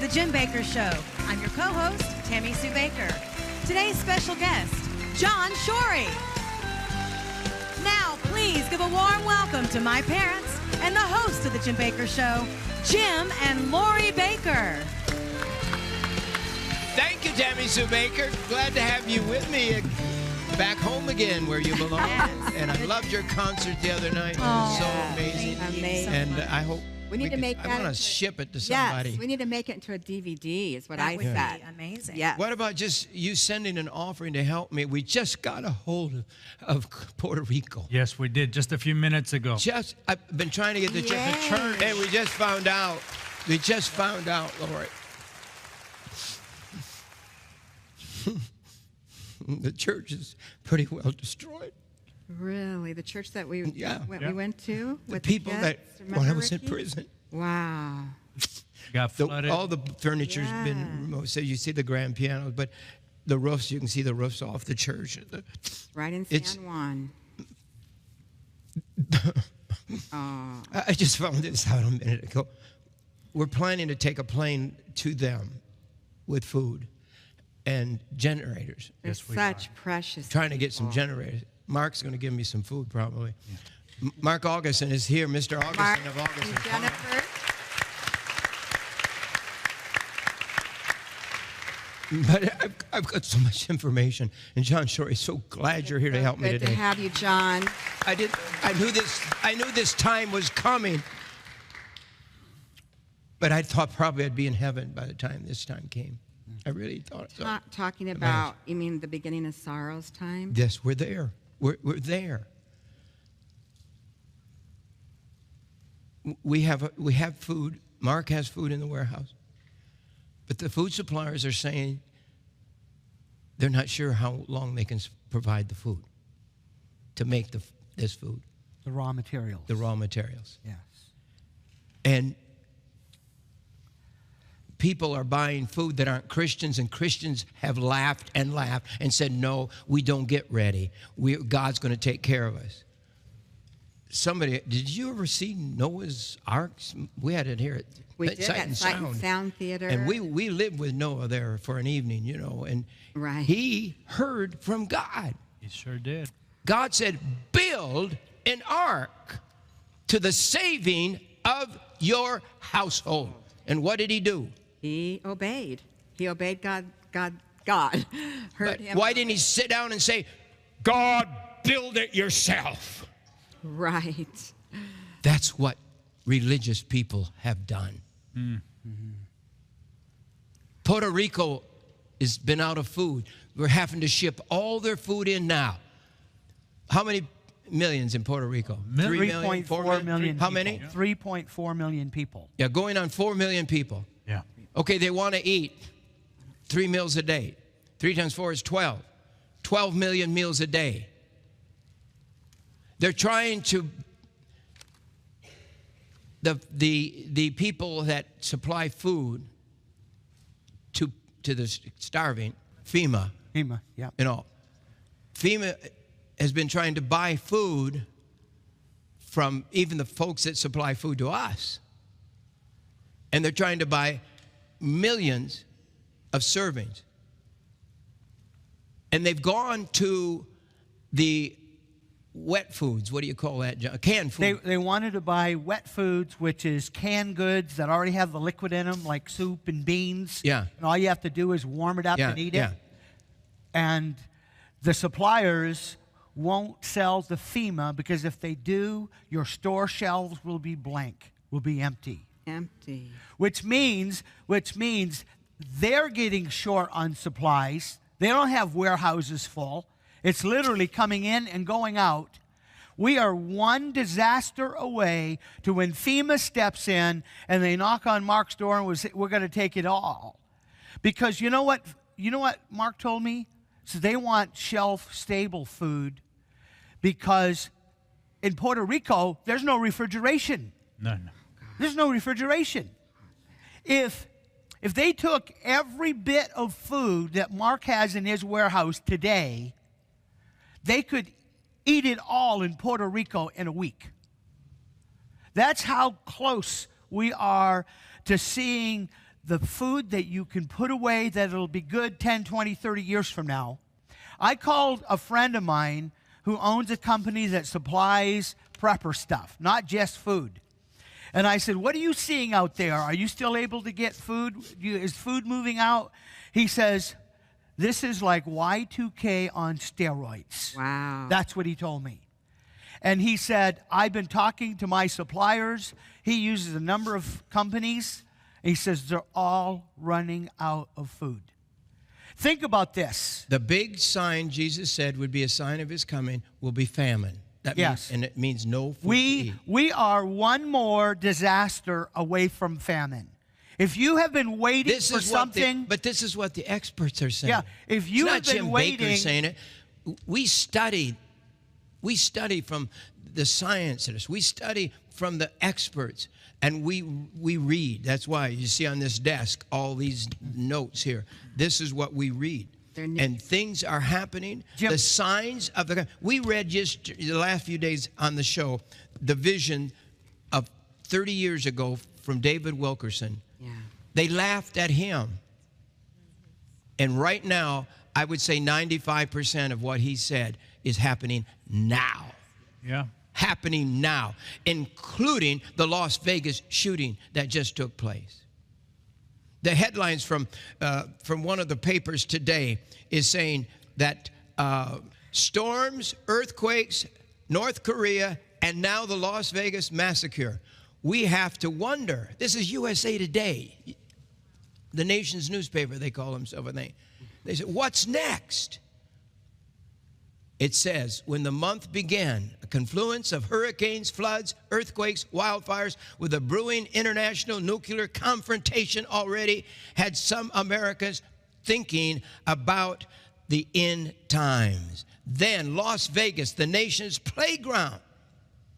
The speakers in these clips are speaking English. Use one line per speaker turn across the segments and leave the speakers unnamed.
The Jim Baker Show. I'm your co-host, Tammy Sue Baker. Today's special guest, John Shorey. Now, please give a warm welcome to my parents and the host of The Jim Baker Show, Jim and Lori Baker.
Thank you, Tammy Sue Baker. Glad to have you with me back home again where you belong.
Yes.
And I loved your concert the other night. It was so amazing.
Amazing.
And I hope
we need to make that.
I want to ship it to somebody.
Yes, we need to make it into a DVD, is what
That
I
would
said.
be amazing.
Yes.
What about just you sending an offering to help me? We just got a hold of Puerto Rico.
Yes, we did just a few minutes ago.
I've been trying to get the church, and we just found out. We just found out, Lord. The church is pretty well destroyed.
Really? The church that we went to?
The
with
people
kids?
that,
Remember,
when I was in
Ricky?
prison,
Wow.
Got flooded.
all the furniture's been removed. So you see the grand pianos, but the roofs, you can see the roofs off the church.
Right in San Juan. Oh.
I just found this out a minute ago. We're planning to take a plane to them with food and generators.
They're such precious
Trying to get some
people.
generators. Mark's going to give me some food probably. Yeah. Mark Augustin is here, Mr. Augustin
Mark
of Augustin.
and Jennifer.
But I've got so much information. And John Shorey, so glad you're here to help me
Good
today.
to have you, John.
I knew this time was coming. But I thought probably I'd be in heaven by the time this time came. I really thought so.
Talking about, you mean the beginning of sorrow's time?
Yes, we're there. We're there. We have food. Mark has food in the warehouse. But the food suppliers are saying they're not sure how long they can provide the food to make this food.
The raw materials.
The raw materials.
Yes.
And people are buying food that aren't Christians, and Christians have laughed and said, no, we don't get ready. God's going to take care of us. Somebody, did you ever see Noah's Ark? We had it here at Sight and
Sound Theater.
And we lived with Noah there for an evening, you know, and he heard from God.
He sure did.
God said, build an ark to the saving of your household. And what did he do?
He obeyed. He obeyed God. God heard him.
Why didn't he sit down and say, God, build it yourself?
Right.
That's what religious people have done.
Mm-hmm.
Puerto Rico has been out of food. We're having to ship all their food in now. How many millions in Puerto Rico?
3.4 million.
How many?
3.4 million people.
Yeah, going on 4 million people.
Yeah.
Okay, they want to eat 3 meals a day. 3 times 4 is 12. 12 million meals a day. They're trying to, the people that supply food to the starving, FEMA,
yeah.
you know, FEMA has been trying to buy food from even the folks that supply food to us. And they're trying to buy millions of servings. And they've gone to the wet foods. What do you call that, John? Canned food.
They wanted to buy wet foods, which is canned goods that already have the liquid in them, like soup and beans.
Yeah.
And all you have to do is warm it up and eat it.
Yeah.
And the suppliers won't sell to FEMA because if they do, your store shelves will be blank, will be empty.
Empty.
Which means they're getting short on supplies. They don't have warehouses full. It's literally coming in and going out. We are one disaster away to when FEMA steps in and they knock on Mark's door and we're going to take it all. Because you know what Mark told me? So they want shelf-stable food because in Puerto Rico, there's no refrigeration.
None.
There's no refrigeration. If they took every bit of food that Mark has in his warehouse today, they could eat it all in Puerto Rico in a week. That's how close we are to seeing the food that you can put away that it'll be good 10, 20, 30 years from now. I called a friend of mine who owns a company that supplies prepper stuff, not just food. And I said, what are you seeing out there? Are you still able to get food? Is food moving out? He says, this is like Y2K on steroids.
Wow.
That's what he told me. And he said, I've been talking to my suppliers. He uses a number of companies. He says they're all running out of food. Think about this.
The big sign Jesus said would be a sign of his coming will be famine. That
Yes.
means, and it means no food to eat.
We are one more disaster away from famine. If you have been waiting for something.
But this is what the experts are saying.
Yeah, if you
it's
have
not
been
Jim
waiting.
Baker saying it. We study from the scientists. We study from the experts. And we read. That's why you see on this desk all these notes here. This is what we read. And things are happening.
Jim,
the signs of the... We read just the last few days on the show the vision of 30 years ago from David Wilkerson.
Yeah.
They laughed at him. And right now, I would say 95% of what he said is happening now.
Yeah.
Happening now, including the Las Vegas shooting that just took place. The headlines from one of the papers today is saying that storms, earthquakes, North Korea, and now the Las Vegas massacre. We have to wonder. This is USA Today, the nation's newspaper, they call themselves, I think. They said, what's next? It says, when the month began, a confluence of hurricanes, floods, earthquakes, wildfires, with a brewing international nuclear confrontation already, had some Americans thinking about the end times. Then Las Vegas, the nation's playground,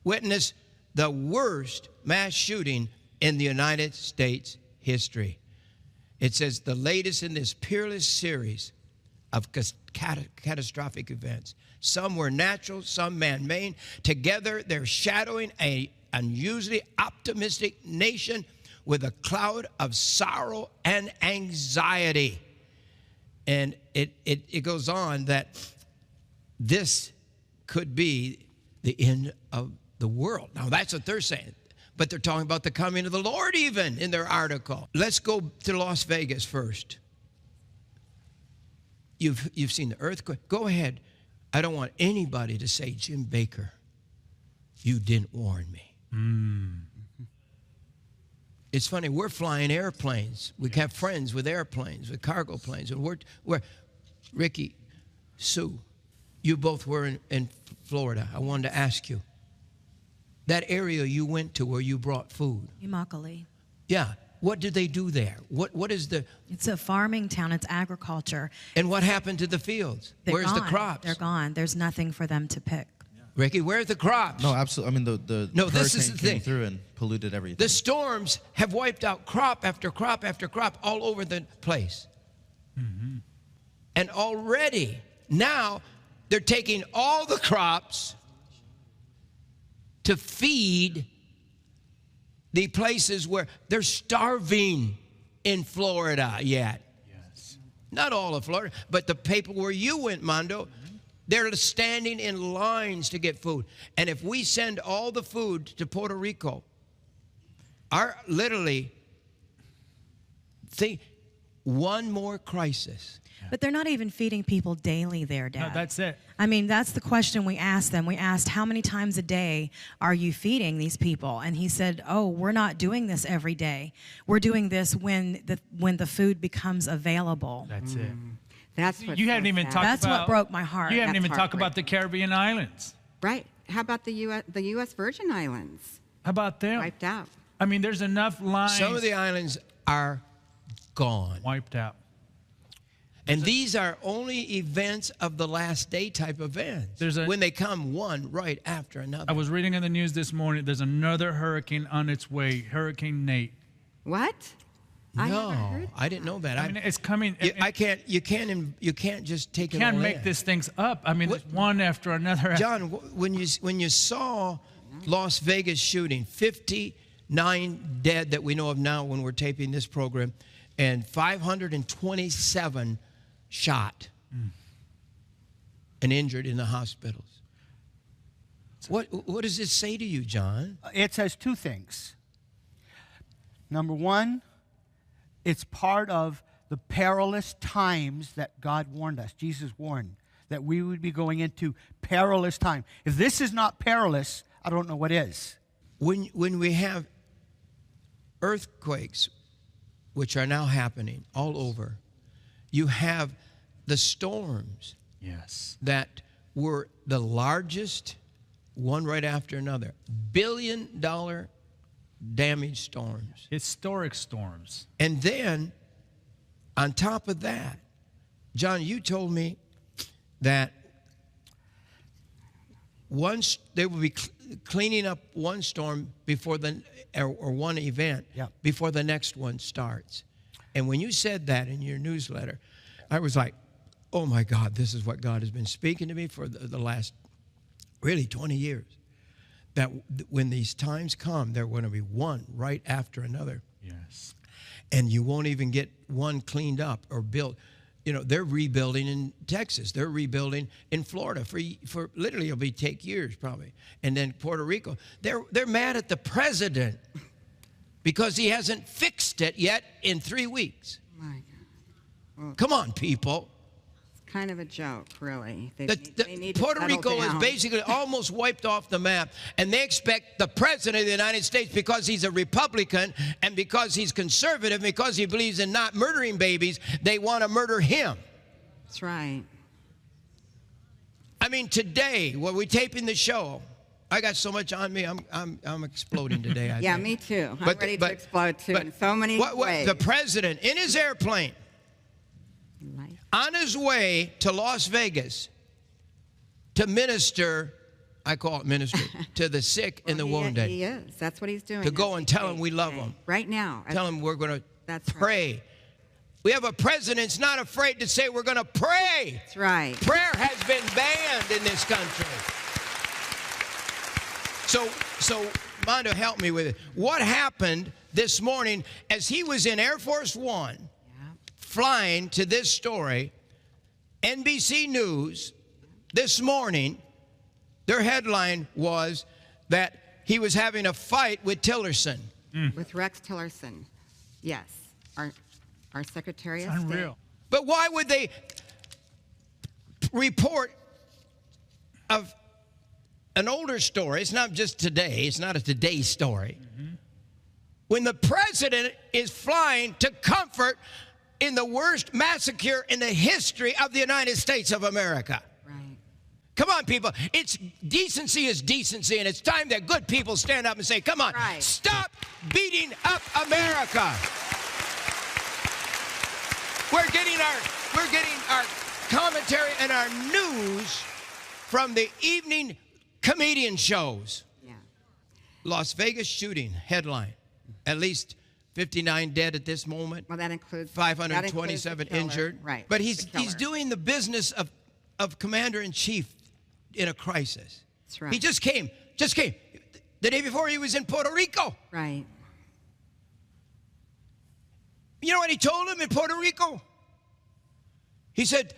witnessed the worst mass shooting in the United States history. It says the latest in this peerless series of catastrophic events. Some were natural, some man-made. Together, they're shadowing an unusually optimistic nation with a cloud of sorrow and anxiety. And it goes on that this could be the end of the world. Now, that's what they're saying. But they're talking about the coming of the Lord even in their article. Let's go to Las Vegas first. You've seen the earthquake. Go ahead. I don't want anybody to say, Jim Baker, you didn't warn me. It's funny, we're flying airplanes. We have friends with airplanes, with cargo planes. And we're Ricky, Sue, you both were in Florida. I wanted to ask you, that area you went to where you brought food.
Immokalee.
Yeah. What did they do there? What is the...
It's a farming town. It's agriculture.
And what happened to the fields? Where's
gone.
the crops?
They're gone. There's nothing for them to pick.
Ricky, where's the crops?
No, absolutely. I mean, the
this is
hurricane
the thing.
came through and polluted everything.
The storms have wiped out crop after crop after crop all over the place. Mm-hmm. And already, now, they're taking all the crops to feed the places where they're starving in Florida yet.
Yes.
Not all of Florida, but the people where you went, Mondo, they're standing in lines to get food. And if we send all the food to Puerto Rico, one more crisis.
But they're not even feeding people daily there, Dad.
No, that's it.
I mean, that's the question we asked them. We asked, how many times a day are you feeding these people? And he said, oh, we're not doing this every day. We're doing this when the food becomes available.
That's it.
That's what
You haven't even talked
That's
about...
what broke my heart.
You haven't
That's
even talked about the Caribbean islands.
Right. How about the U.S. Virgin Islands?
How about them?
Wiped out.
I mean, there's enough lines...
Some of the islands are gone.
Wiped out.
And these are only events of the last day type events. When they come one right after another.
I was reading in the news this morning, there's another hurricane on its way, Hurricane Nate.
What?
No, I didn't know that.
I mean, it's coming.
You can't just take it all
You can't make
in.
this things up. I mean, there's one after another.
John, when you saw Las Vegas shooting, 59 dead that we know of now when we're taping this program, and 527 shot and injured in the hospitals. What does this say to you, John?
It says two things. Number one, it's part of the perilous times that God warned us. Jesus warned that we would be going into perilous time. If this is not perilous, I don't know what is.
When we have earthquakes, which are now happening all over, you have the storms
Yes.
that were the largest, one right after another, billion-dollar damage storms.
Historic storms.
And then, on top of that, John, you told me that once they will be cleaning up one storm before or one event before the next one starts. And when you said that in your newsletter, I was like, oh my God, this is what God has been speaking to me for the last really 20 years. That when these times come, they're going to be one right after another.
Yes.
And you won't even get one cleaned up or built. You know, they're rebuilding in Texas. They're rebuilding in Florida for literally it'll take years probably. And then Puerto Rico. They're mad at the president because he hasn't fixed it yet in 3 weeks.
My God. Well,
Come on, people.
it's kind of a joke, really. They need to
Puerto
settle
Rico is
down.
basically almost wiped off the map, and they expect the president of the United States, because he's a Republican and because he's conservative, because he believes in not murdering babies, they want to murder him.
That's right.
I mean, today, when we're taping the show, I got so much on me. I'm exploding today. I
Yeah,
think.
me too. I'm ready to explode too in so many ways.
The president in his airplane
Life.
on his way to Las Vegas to minister, I call it ministry, to the sick and the wounded.
He is. That's what he's doing.
To go
as
and
we
tell him we love
speak
him.
right now.
Tell him we're going to
That's right.
pray. We have a president that's not afraid to say we're going to pray.
That's right.
Prayer has been banned in this country. So Mondo, help me with it. What happened this morning as he was in Air Force One, flying to this story? NBC News this morning, their headline was that he was having a fight with Tillerson.
With Rex Tillerson. Yes. Our Secretary of
It's
State.
unreal.
But why would they report of an older story? It's not just today. It's not a today story. When the president is flying to comfort in the worst massacre in the history of the United States of America.
Right.
Come on, people. It's decency is decency, and it's time that good people stand up and say, come on,
Right.
stop beating up America. We're getting our commentary and our news from the evening comedian shows.
Yeah.
Las Vegas shooting headline. At least 59 dead at this moment.
Well, that includes
527
the killer.
injured.
Right.
But
the
he's
killer.
doing the business of commander-in-chief in a crisis.
That's right.
He just came. The day before he was in Puerto Rico.
Right.
You know what he told him in Puerto Rico? He said,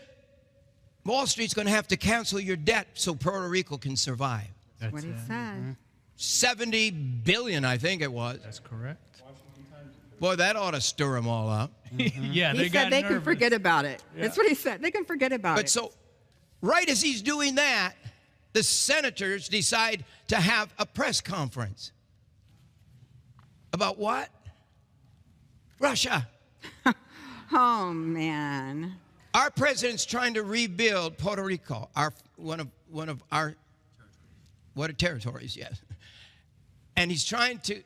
Wall Street's going to have to cancel your debt so Puerto Rico can survive.
That's what he said.
70 billion, I think it was.
That's correct.
Boy, that ought to stir them all up.
Yeah,
He
they
said
got
they
nervous.
can forget about it. That's what he said. They can forget about
But
it.
so, right as he's doing that, the senators decide to have a press conference. About what? Russia.
Oh, man.
Our president's trying to rebuild Puerto Rico, one of our territories, yes. And he's trying to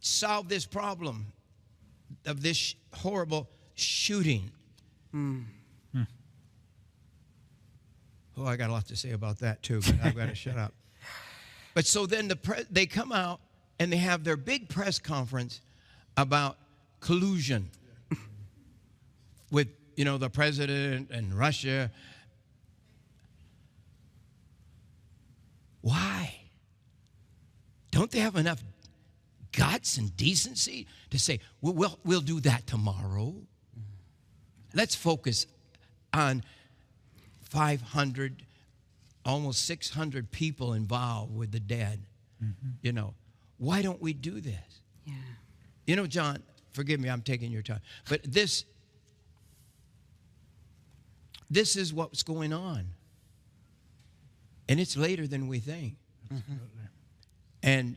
solve this problem of this horrible shooting. Oh, I got a lot to say about that too, but I've got to shut up. But so then they come out and they have their big press conference about collusion with, the president and Russia. Why? Don't they have enough guts and decency to say, well, we'll do that tomorrow. Let's focus on 500, almost 600 people involved with the dead. You know, why don't we do this?
Yeah.
You know, John, forgive me, I'm taking your time. But this is what's going on. And it's later than we think. And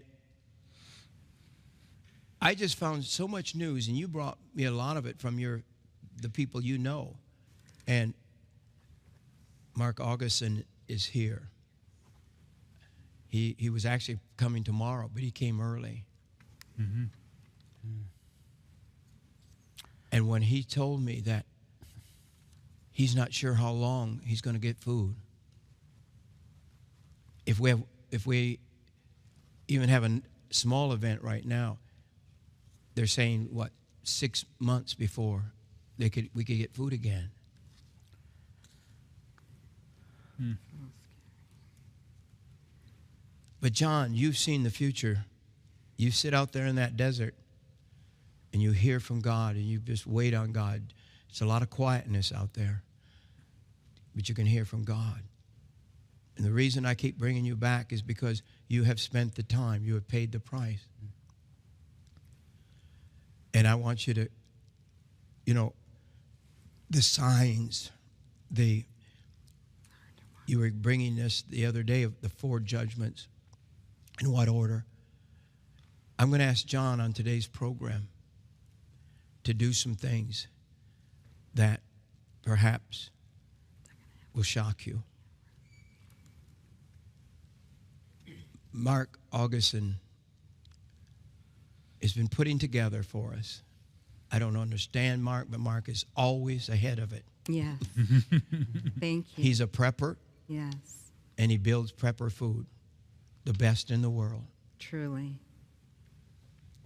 I just found so much news, and you brought me a lot of it from the people you know. And Mark Augustin is here. He was actually coming tomorrow, but he came early. And when he told me that he's not sure how long he's going to get food, if we even have a small event right now, they're saying, 6 months before we could get food again. But John, you've seen the future. You sit out there in that desert and you hear from God and you just wait on God. It's a lot of quietness out there, but you can hear from God. And the reason I keep bringing you back is because you have spent the time. You have paid the price. And I want you to, you know, the signs, you were bringing us the other day of the 4 judgments. In what order? I'm going to ask John on today's program to do some things that perhaps will shock you. Mark Augustin has been putting together for us. I don't understand Mark, but Mark is always ahead of it.
Yes. Thank you.
He's a prepper.
Yes.
And he builds prepper food, the best in the world.
Truly.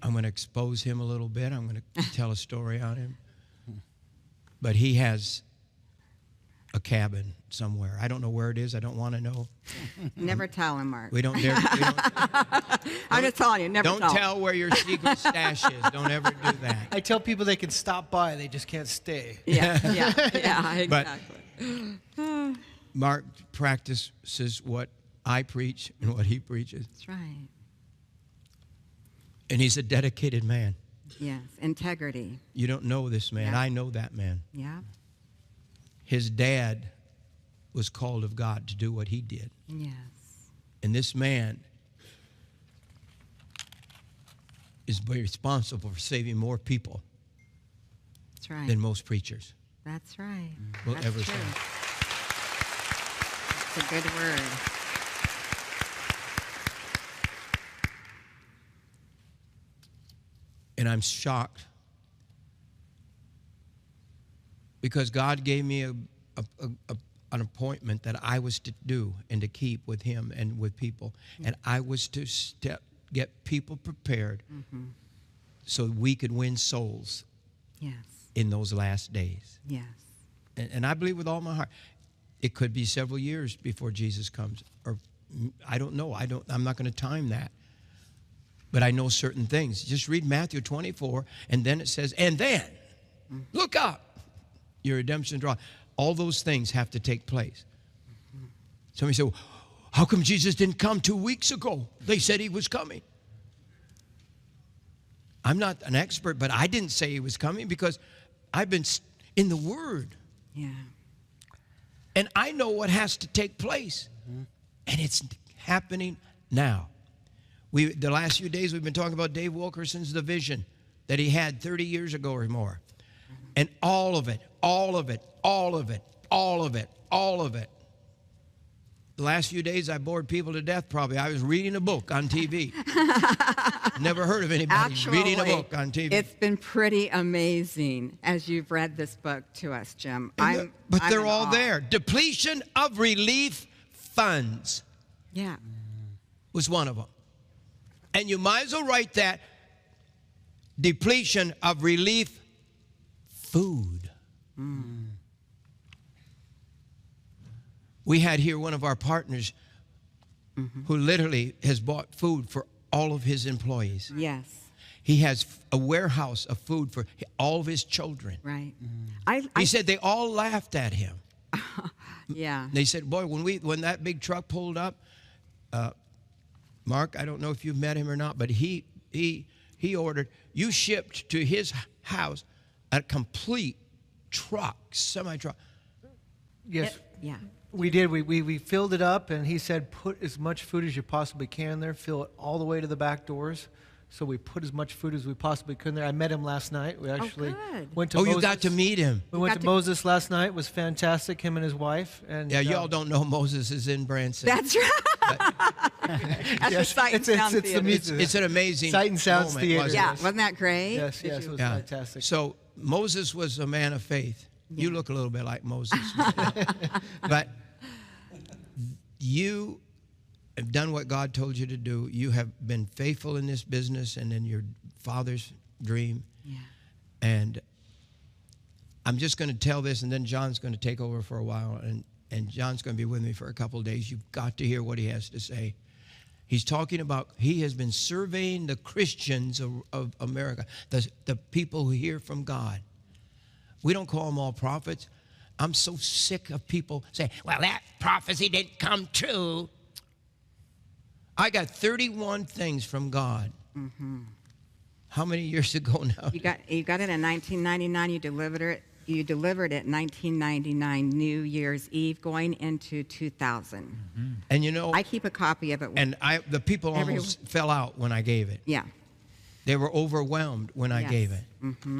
I'm going to expose him a little bit. I'm going to tell a story on him. But he has a cabin somewhere. I don't know where it is. I don't want to know.
Never tell him, Mark.
We don't dare.
I'm just telling you, never
Don't
tell.
tell where your secret stash is. Don't ever do that.
I tell people they can stop by, they just can't stay.
Yeah,
But
exactly.
Mark practices what I preach and what he preaches.
That's right.
And he's a dedicated man.
Yes, integrity.
You don't know this man.
Yeah.
I know that man.
Yeah.
His dad was called of God to do what he did.
Yes.
And this man is responsible for saving more people
That's right.
than most preachers
That's right.
will
That's
ever
true.
say.
It's a good word.
And I'm shocked because God gave me an appointment that I was to do and to keep with him and with people. And I was to get people prepared so we could win souls
Yes.
in those last days.
Yes.
And I believe with all my heart, it could be several years before Jesus comes. Or I don't know. I'm not going to time that. But I know certain things. Just read Matthew 24, and then it says, and then, look up, your redemption draw. All those things have to take place. Somebody said, well, how come Jesus didn't come 2 weeks ago? They said he was coming. I'm not an expert, but I didn't say he was coming because I've been in the Word.
Yeah.
And I know what has to take place. And it's happening now. The last few days we've been talking about Dave Wilkerson's the vision that he had 30 years ago or more. And all of it. The last few days I bored people to death probably. I was reading a book on TV. Never heard of anybody reading a book on TV.
It's been pretty amazing as you've read this book to us, Jim.
But
I'm
they're
in
all
awe.
there. Depletion of relief funds
Yeah.
was one of them. And you might as well write that. Depletion of relief food. We had here one of our partners who literally has bought food for all of his employees.
Yes.
He has a warehouse of food for all of his children.
Right.
He said they all laughed at him.
Yeah.
They said, boy, when that big truck pulled up, Mark, I don't know if you've met him or not, but he ordered, you shipped to his house a complete truck, semi-truck.
Yes,
Yeah.
we did. We filled it up, and he said, put as much food as you possibly can there. Fill it all the way to the back doors. So we put as much food as we possibly could there. I met him last night. We actually
good.
went to
Oh,
Moses.
you got to meet him.
We went
got
to
to-
Moses last night. It was fantastic, him and his wife. And
Yeah, y'all don't know Moses is in Branson.
That's right. That's the Sight and Sound
it's the
Theater.
music.
It's an amazing
Sight and Sounds
moment,
Theater.
wasn't
Yeah,
it?
wasn't that great?
Yes, yes, it was
Yeah.
fantastic.
So Moses was a man of faith. You
Yeah.
look a little bit like Moses. But you have done what God told you to do. You have been faithful in this business and in your father's dream.
Yeah.
And I'm just going to tell this, and then John's going to take over for a while, and John's going to be with me for a couple of days. You've got to hear what he has to say. He's talking about, he has been surveying the Christians of America, the people who hear from God. We don't call them all prophets. I'm so sick of people saying, well, that prophecy didn't come true. I got 31 things from God.
Mm-hmm.
How many years ago now?
You got it in 1999. You delivered it 1999, New Year's Eve, going into 2000.
Mm-hmm. And you know,
I keep a copy of it.
and the people almost fell out when I gave it.
Yeah.
They were overwhelmed when I
Yes.
gave it.
Mm-hmm.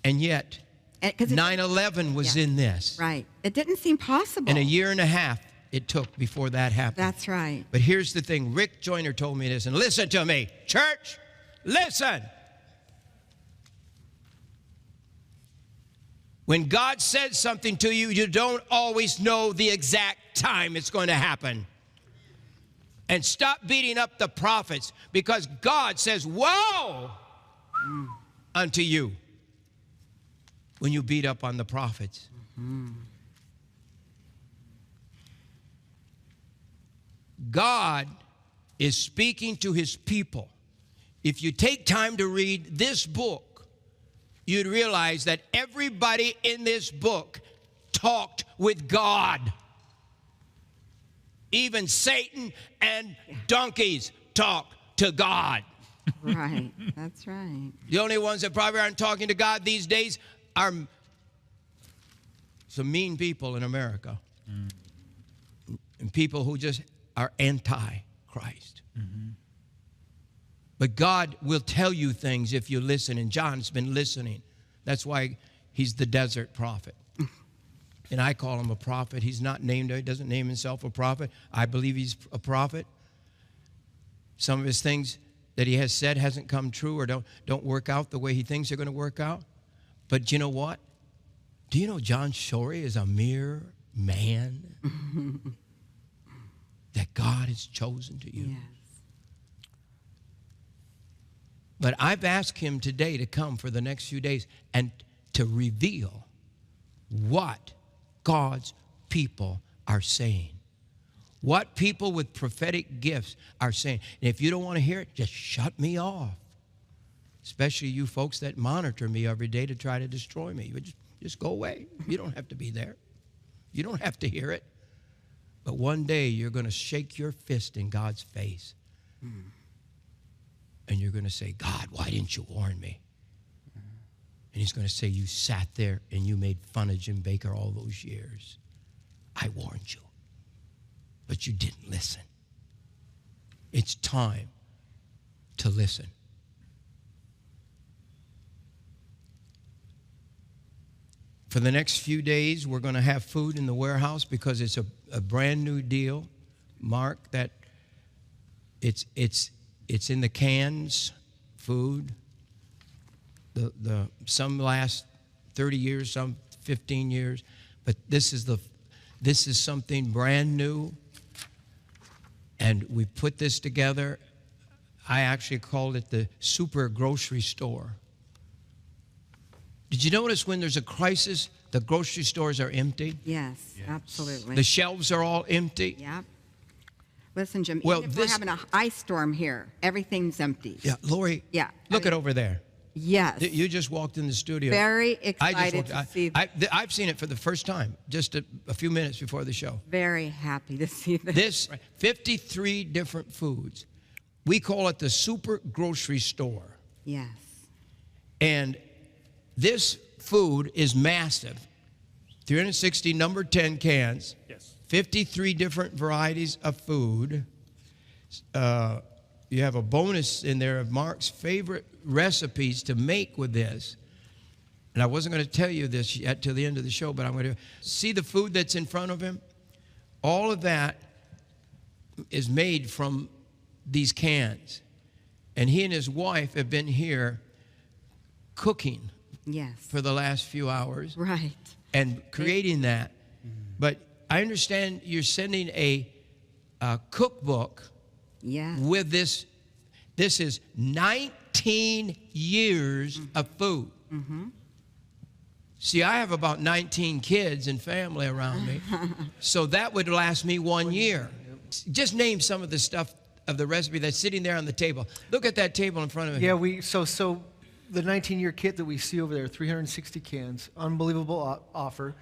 And yet, 9/11 was
Yeah.
in this.
Right. It didn't seem possible.
And a year and a half it took before that happened.
That's right.
But here's the thing. Rick Joyner told me this, and listen to me. Church, listen. When God says something to you, you don't always know the exact time it's going to happen. And stop beating up the prophets, because God says, woe unto you when you beat up on the prophets. God is speaking to his people. If you take time to read this book, you'd realize that everybody in this book talked with God. Even Satan and donkeys talk to God.
Right. That's right.
The only ones that probably aren't talking to God these days are some mean people in America. And people who just are anti-Christ. But God will tell you things if you listen, and John's been listening. That's why he's the desert prophet. And I call him a prophet. He's not named, he doesn't name himself a prophet. I believe he's a prophet. Some of his things that he has said hasn't come true or don't work out the way he thinks they're going to work out. But you know what? Do you know John Shorey is a mere man that God has chosen to use?
Yes.
But I've asked him today to come for the next few days and to reveal what God's people are saying. What people with prophetic gifts are saying. And if you don't want to hear it, just shut me off. Especially you folks that monitor me every day to try to destroy me. Just go away. You don't have to be there. You don't have to hear it. But one day you're going to shake your fist in God's face. And you're going to say, God, why didn't you warn me? And he's going to say, you sat there and you made fun of Jim Baker all those years. I warned you. But you didn't listen. It's time to listen. For the next few days, we're going to have food in the warehouse because it's a brand new deal. Mark, that it's in the cans, food. Some last 30 years, some 15 years, but this is something brand new. And we put this together. I actually called it the super grocery store. Did you notice when there's a crisis, the grocery stores are empty?
Yes, absolutely.
The shelves are all empty.
Yep. Listen, Jim,
Well,
even if we're having an ice storm here, everything's empty.
Yeah, Lori.
Yeah.
Look at over there.
Yes.
You just walked in the studio.
Very excited to see
I've seen it for the first time, just a few minutes before the show.
Very happy to see this.
This 53 different foods. We call it the super grocery store.
Yes.
And this food is massive. 360 number 10 cans.
Yes.
53 different varieties of food. You have a bonus in there of Mark's favorite recipes to make with this. And I wasn't going to tell you this yet till the end of the show, but I'm going to see the food that's in front of him. All of that is made from these cans. And he and his wife have been here cooking
Yes.
for the last few hours
Right.
and creating that. But I understand you're sending a cookbook
Yes.
with this. This is 19 years of food. See, I have about 19 kids and family around me, so that would last me 1 year. Just name some of the stuff of the recipe that's sitting there on the table. Look at that table in front of me.
Yeah, so the 19-year kit that we see over there, 360 cans, unbelievable offer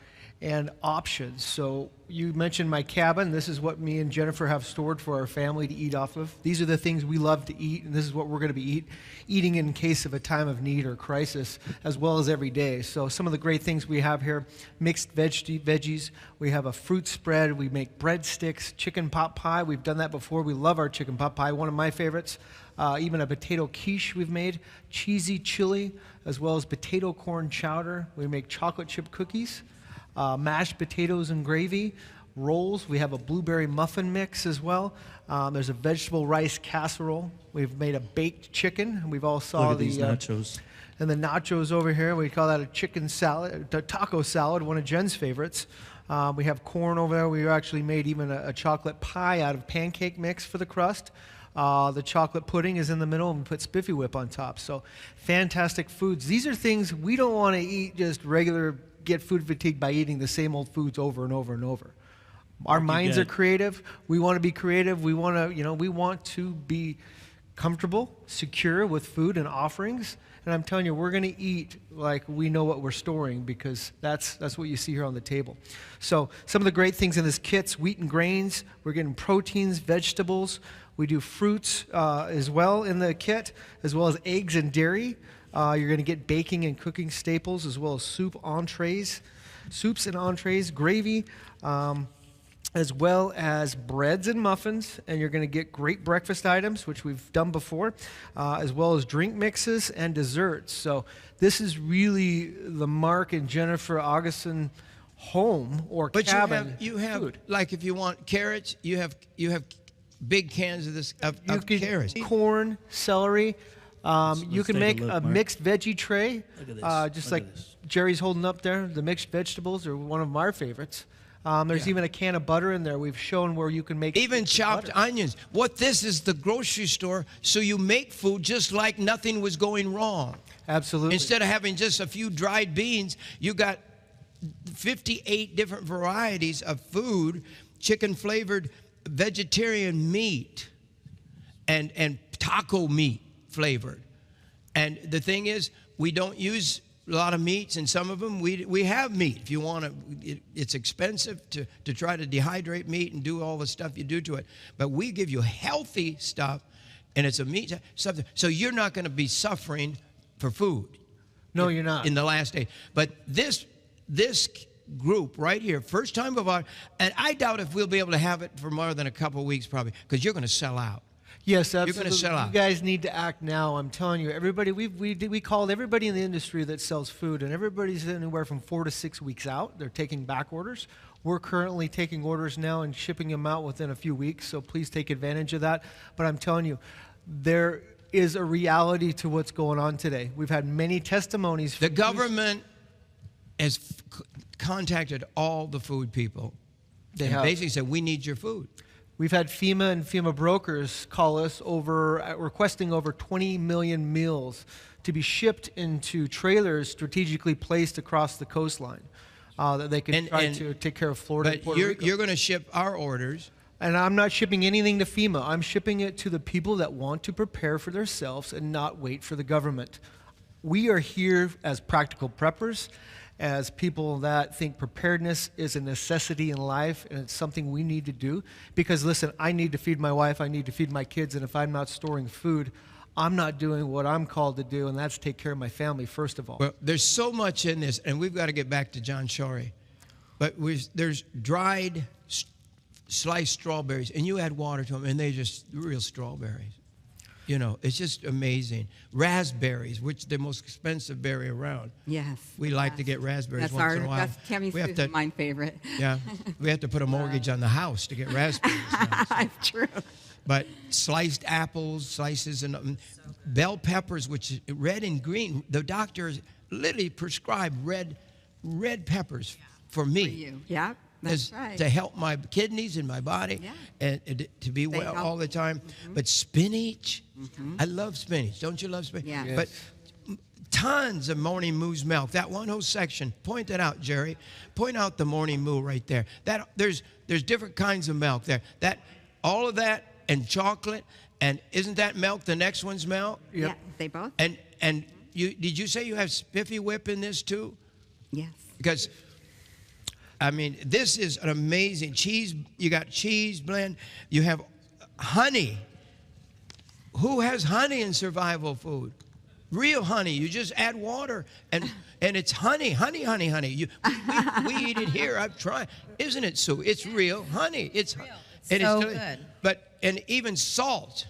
and options. So you mentioned my cabin. This is what me and Jennifer have stored for our family to eat off of. These are the things we love to eat, and this is what we're going to be eating in case of a time of need or crisis, as well as every day. So some of the great things we have here, mixed veggies. We have a fruit spread. We make breadsticks, chicken pot pie. We've done that before. We love our chicken pot pie, one of my favorites. Even a potato quiche we've made, cheesy chili, as well as potato corn chowder. We make chocolate chip cookies, mashed potatoes and gravy, rolls. We have a blueberry muffin mix as well. There's a vegetable rice casserole. We've made a baked chicken. We've all saw
Look at these nachos.
And the nachos over here, we call that a chicken salad, a taco salad, one of Jen's favorites. We have corn over there. We actually made even a chocolate pie out of pancake mix for the crust. The chocolate pudding is in the middle, and we put Spiffy Whip on top. So fantastic foods. These are things we don't want to eat just regular, get food fatigue by eating the same old foods over and over and over. Our minds are creative. We want to be creative. We want to, we want to be comfortable, secure with food and offerings. And I'm telling you, we're going to eat like we know what we're storing, because that's what you see here on the table. So some of the great things in this kit's wheat and grains. We're getting proteins, vegetables. We do fruits as well in the kit, as well as eggs and dairy. You're going to get baking and cooking staples, as well as soups and entrees, gravy, as well as breads and muffins. And you're going to get great breakfast items, which we've done before, as well as drink mixes and desserts. So this is really the Mark and Jennifer Augustin home or cabin.
But you have
food.
like if you want carrots, you have big cans of this of carrots.
Corn, celery. You can
take a
make
look,
a
Mark.
mixed veggie tray,
Look at this.
just
Look
like
at this.
Jerry's holding up there. The mixed vegetables are one of our favorites. There's even a can of butter in there. We've shown where you can make
Even chopped
butter.
onions. What this is the grocery store, so you make food just like nothing was going wrong.
Absolutely.
Instead of having just a few dried beans, you got 58 different varieties of food, chicken-flavored vegetarian meat, and taco meat flavored. And the thing is, we don't use a lot of meats, and some of them we have meat. If you want to, it's expensive to try to dehydrate meat and do all the stuff you do to it. But we give you healthy stuff, and it's a meat stuff. So you're not going to be suffering for food.
No, you're not.
In the last day. But this group right here, first time of our, and I doubt if we'll be able to have it for more than a couple of weeks probably, because you're going to sell out.
Yes,
You're
absolutely.
gonna sell out.
You guys need to act now. I'm telling you, everybody. We called everybody in the industry that sells food, and everybody's anywhere from 4 to 6 weeks out. They're taking back orders. We're currently taking orders now and shipping them out within a few weeks. So please take advantage of that. But I'm telling you, there is a reality to what's going on today. We've had many testimonies.
The government has contacted all the food people.
They
and
have.
basically said, we need your food.
We've had FEMA and FEMA brokers call us requesting over 20 million meals to be shipped into trailers strategically placed across the coastline that they can try to take care of Florida and
But
Puerto Rico.
you're going to ship our orders
And I'm not shipping anything to FEMA. I'm shipping it to the people that want to prepare for themselves and not wait for the government. We are here as practical preppers, as people that think preparedness is a necessity in life and it's something we need to do. Because listen, I need to feed my wife, I need to feed my kids, and if I'm not storing food, I'm not doing what I'm called to do, and that's take care of my family first of all.
Well, there's so much in this, and we've got to get back to John Shorey. But there's dried sliced strawberries, and you add water to them, and they're just real strawberries. You know, it's just amazing. Raspberries, which are the most expensive berry around.
Yes.
We like to get raspberries once in a while.
That's Tammy's
we have
Susan, my favorite.
Yeah, we have to put a mortgage on the house to get raspberries now. So.
That's true.
But sliced apples, slices, and bell peppers, which is red and green. The doctors literally prescribed red peppers for me.
For you. Yeah, that's right.
To help my kidneys and my body,
Yeah.
and to be well
help.
all the time. But spinach, I love spinach. Don't you love spinach?
Yeah. Yes.
But tons of morning moo's milk. That one whole section. Point that out, Jerry. Point out the morning moo right there. That there's different kinds of milk there. That all of that and chocolate, and isn't that milk the next one's milk?
Yep. Yeah, they both.
And did you say you have Spiffy Whip in this too?
Yes.
Because I mean, this is an amazing cheese. You got cheese blend. You have honey. Who has honey in survival food? Real honey. You just add water, and it's honey. We eat it here. I've tried. Isn't it, Sue? It's real honey. It's real. And
So
it's
good.
And even salt.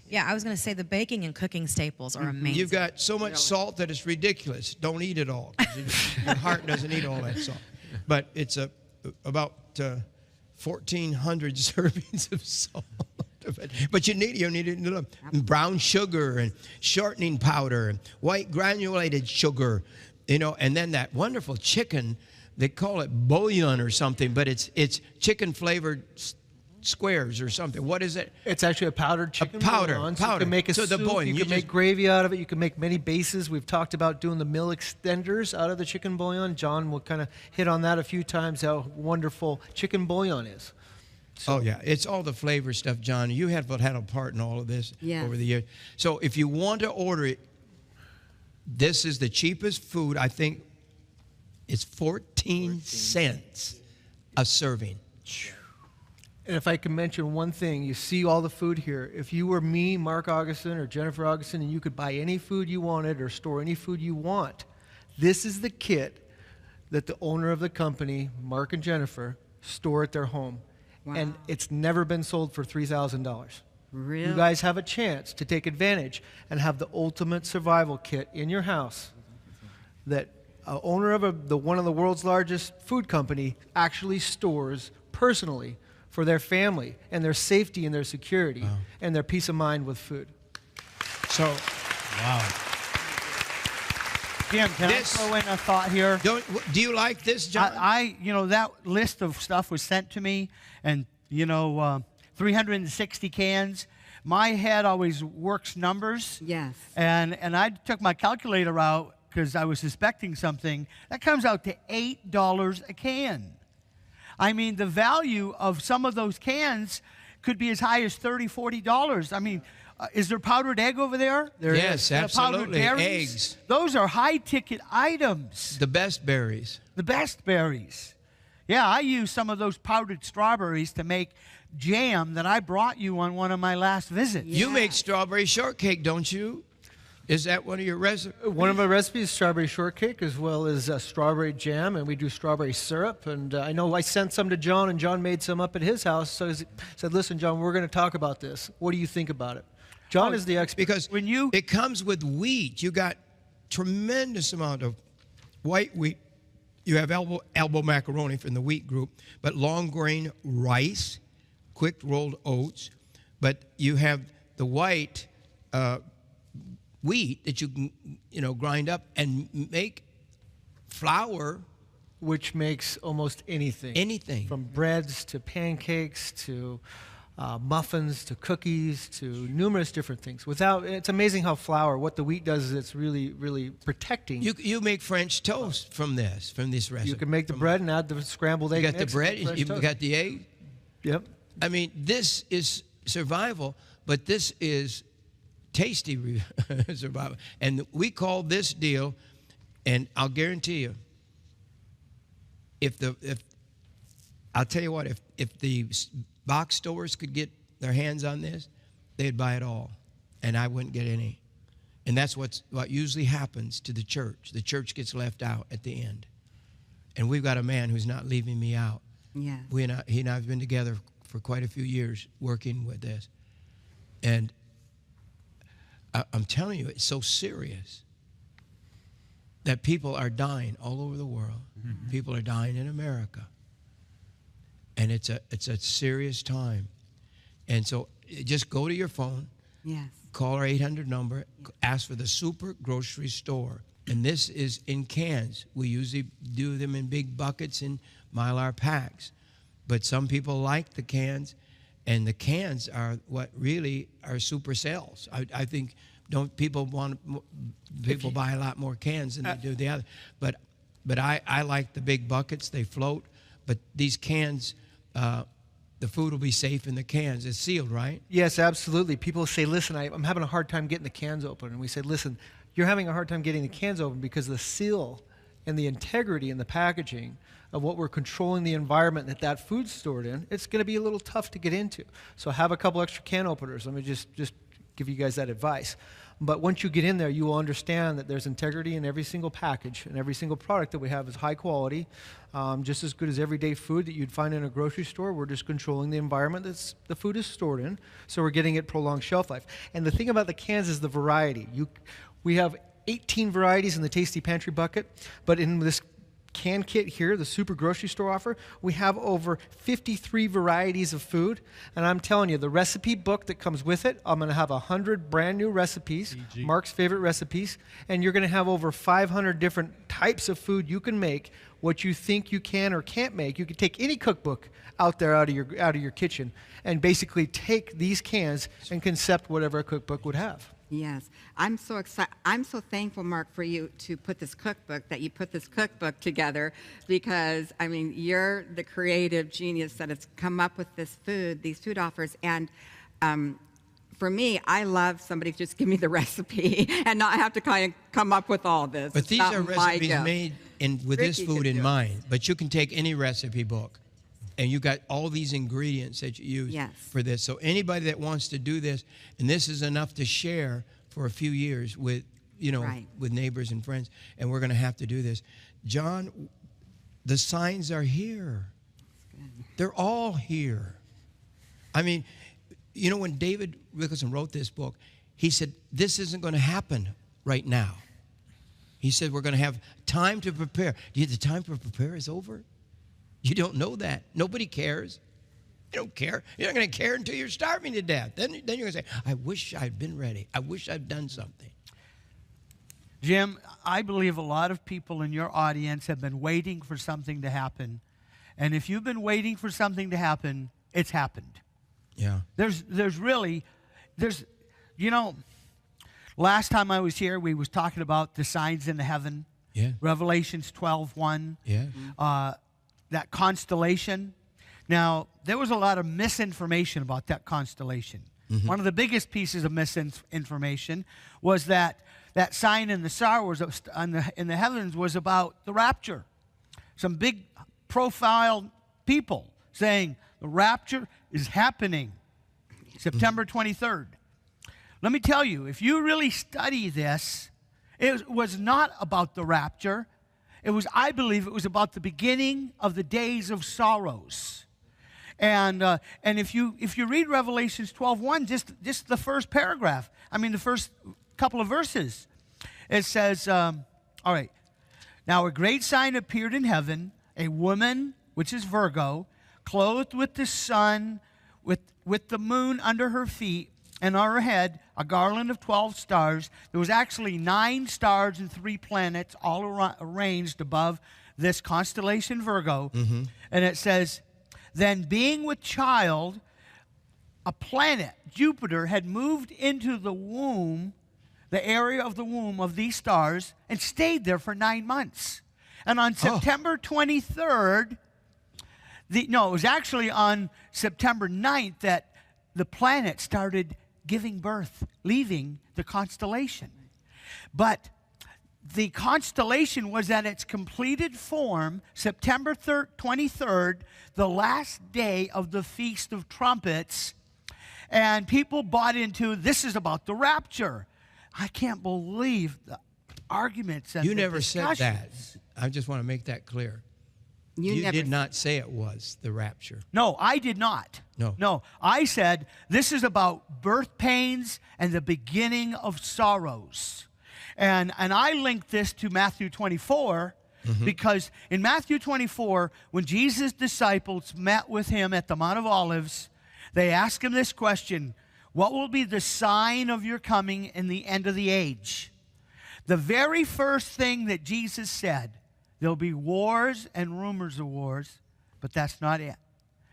Yeah, I was going to say the baking and cooking staples are amazing.
You've got so much salt that it's ridiculous. Don't eat it all. Your heart doesn't eat all that salt. But it's about 1,400 servings of salt. But you need brown sugar and shortening powder and white granulated sugar, you know, and then that wonderful chicken. They call it bouillon or something, but it's chicken flavored squares or something. What is it?
It's actually a powdered chicken
powder.
bouillon. So you can make a
So the
soup,
bouillon,
you
you
can make
just-
gravy out of it, you can make many bases. We've talked about doing the mill extenders out of the chicken bouillon. John will kind of hit on that a few times, how wonderful chicken bouillon is.
Oh, yeah. It's all the flavor stuff, John. You have had a part in all of this
Yes.
over the years. So if you want to order it, this is the cheapest food. I think it's 14 cents a serving.
And if I can mention one thing, you see all the food here. If you were me, Mark Augustin, or Jennifer Augustin, and you could buy any food you wanted or store any food you want, this is the kit that the owner of the company, Mark and Jennifer, store at their home.
Wow.
And it's never been sold for $3,000.
Really?
You guys have a chance to take advantage and have the ultimate survival kit in your house that owner of one of the world's largest food company actually stores personally for their family and their safety and their security and their peace of mind with food.
So, wow.
Jim, can
This-
I throw in a thought here?
Do you like this, John?
That list of stuff was sent to me, and 360 cans. My head always works numbers.
Yes.
And I took my calculator out because I was suspecting something. That comes out to $8 a can. I mean, the value of some of those cans could be as high as $30, $40. I mean, is there powdered egg over there?
Yes,
Powdered
absolutely.
berries?
Eggs.
Those are high-ticket items.
The best berries.
The best berries. Yeah, I used some of those powdered strawberries to make jam that I brought you on one of my last visits.
You make strawberry shortcake, don't you? Is that one of your recipes?
One of my recipes is strawberry shortcake as well as strawberry jam, and we do strawberry syrup. And I know I sent some to John, and John made some up at his house. So he said, listen, John, we're going to talk about this. What do you think about it? John is the expert.
Because it comes with wheat. You got tremendous amount of white wheat. You have elbow macaroni from the wheat group, but long grain rice, quick rolled oats. But you have the white wheat that you can grind up and make flour,
which makes almost anything.
Anything.
From breads to pancakes to muffins to cookies to numerous different things. It's amazing how flour, what the wheat does is it's really, really protecting.
You make French toast from this recipe.
You can make the bread and add the scrambled egg
You got the
mix
bread,
and fresh
you
toast.
got the egg.
Yep.
I mean, this is survival, but this is tasty survival. And we call this deal, and I'll guarantee you, I'll tell you what, if the box stores could get their hands on this, they'd buy it all, and I wouldn't get any. And that's what usually happens to the church. The church gets left out at the end. And we've got a man who's not leaving me out.
Yes.
He and I have been together for quite a few years working with this. And I'm telling you, it's so serious that people are dying all over the world. Mm-hmm. People are dying in America. And it's a serious time. And so just go to your phone.
Yes.
Call our 800 number. Ask for the Super Grocery Store. And this is in cans. We usually do them in big buckets in Mylar packs. But some people like the cans, and the cans are what really are super sales. I think people buy a lot more cans than they do the other. But I like the big buckets. They float. But these cans, the food will be safe in the cans. It's sealed, right?
Yes, absolutely. People say, listen, I'm having a hard time getting the cans open. And we say, listen, you're having a hard time getting the cans open because the seal and the integrity in the packaging of what we're controlling the environment that food's stored in, it's going to be a little tough to get into. So have a couple extra can openers. Let me just give you guys that advice. But once you get in there, you will understand that there's integrity in every single package, and every single product that we have is high quality, just as good as everyday food that you'd find in a grocery store. We're just controlling the environment that the food is stored in, so we're getting it prolonged shelf life. And the thing about the cans is the variety. We have 18 varieties in the Tasty Pantry bucket, but in this can kit here, the Super Grocery Store offer, we have over 53 varieties of food. And I'm telling you, the recipe book that comes with it, I'm going to have 100 brand new recipes, Mark's favorite recipes, and you're going to have over 500 different types of food you can make, what you think you can or can't make. You can take any cookbook out of your kitchen and basically take these cans and concept whatever a cookbook would have.
Yes, I'm so excited. I'm so thankful, Mark, for you to put this cookbook, that you put this cookbook together, because, I mean, you're the creative genius that has come up with this food, these food offers. And for me, I love somebody to just give me the recipe and not have to kind of come up with all this.
But these are recipes made with this food in mind. But you can take any recipe book, and you got all these ingredients that you use for this. So anybody that wants to do this, and this is enough to share for a few years with, with neighbors and friends, and we're going to have to do this. John, the signs are here. They're all here. I mean, when David Wilkerson wrote this book, he said, this isn't going to happen right now. He said, we're going to have time to prepare. The time to prepare is over? You don't know that. Nobody cares. You don't care. You're not going to care until you're starving to death. Then you're going to say, I wish I'd been ready. I wish I'd done something.
Jim, I believe a lot of people in your audience have been waiting for something to happen. And if you've been waiting for something to happen, it's happened.
Yeah.
Last time I was here, we was talking about the signs in heaven.
Yeah.
Revelations 12:1.
Yeah.
That constellation. Now, there was a lot of misinformation about that constellation. Mm-hmm. One of the biggest pieces of misinformation was that sign in the star was in the heavens was about the rapture. Some big profile people saying the rapture is happening September 23rd. Let me tell you, if you really study this, it was not about the rapture. I believe it was about the beginning of the days of sorrows. And if you read Revelations 12:1, just the first paragraph, the first couple of verses, it says, all right, now a great sign appeared in heaven, a woman, which is Virgo, clothed with the sun, with the moon under her feet, and on her head a garland of 12 stars. There was actually 9 stars and 3 planets all arranged above this constellation Virgo. Mm-hmm. And it says, then being with child, a planet, Jupiter, had moved into the womb, the area of the womb of these stars, and stayed there for 9 months. And on September 23rd, No, it was actually on September 9th that the planet started giving birth, leaving the constellation. But the constellation was at its completed form September 23rd, the last day of the Feast of Trumpets. And people bought into, this is about the rapture. I can't believe the arguments and
You
the
never said that.
discussions.
I just want to make that clear. You
never
did not say it was the rapture.
No, I did not.
No.
I said this is about birth pains and the beginning of sorrows. And I linked this to Matthew 24 because in Matthew 24, when Jesus' disciples met with him at the Mount of Olives, they asked him this question: what will be the sign of your coming in the end of the age? The very first thing that Jesus said, there'll be wars and rumors of wars, but that's not it.